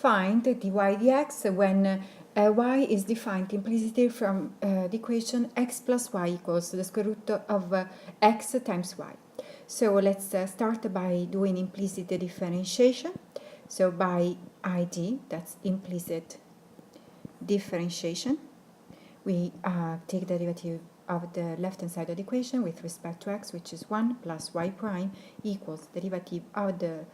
find dy dx when y is defined implicitly from the equation x plus y equals the square root of x times y. So let's start by doing implicit differentiation. So by id, that's implicit differentiation, we take the derivative of the left-hand side of the equation with respect to x, which is 1 plus y prime equals the derivative of the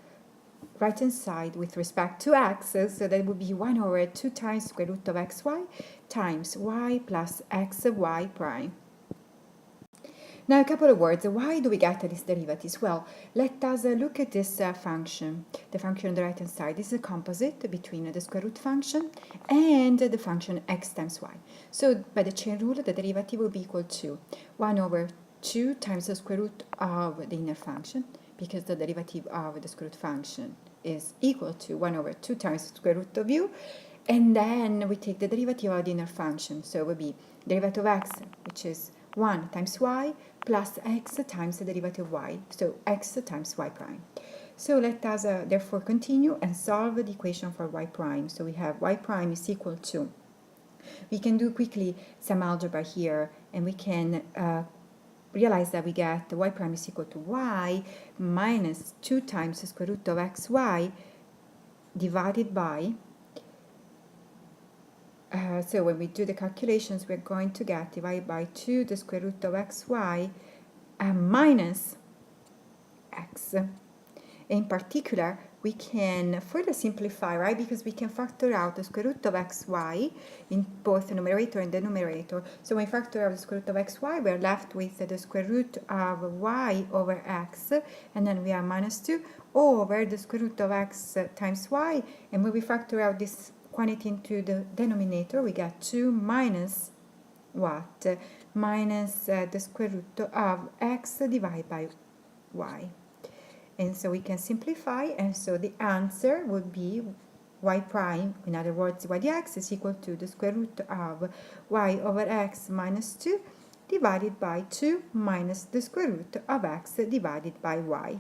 right-hand side with respect to x, so that would be 1 over 2 times square root of xy times y plus xy prime. Now a couple of words. Why do we get these derivatives? Well, let us look at this function. The function on the right-hand side this is a composite between the square root function and the function x times y. So by the chain rule, the derivative will be equal to 1 over 2 times the square root of the inner function, because the derivative of the square root function is equal to 1 over 2 times the square root of u. And then we take the derivative of the inner function. So it will be derivative of x, which is 1 times y plus x times the derivative of y, so x times y prime. So let us therefore continue and solve the equation for y prime. So we have y prime is equal to, we can do quickly some algebra here, and we can realize that we get y prime is equal to y minus 2 times the square root of xy divided by, so when we do the calculations, we're going to get divided by 2 the square root of xy minus x. In particular, we can further simplify, right? Because we can factor out the square root of xy in both the numerator and denominator. So when we factor out the square root of xy, we're left with the square root of y over x, and then we have minus 2 over the square root of x times y. And when we factor out this quantity into the denominator, we get 2 minus what? Minus the square root of x divided by y. And so we can simplify, and so the answer would be y prime, in other words, y dx is equal to the square root of y over x minus 2 divided by 2 minus the square root of x divided by y.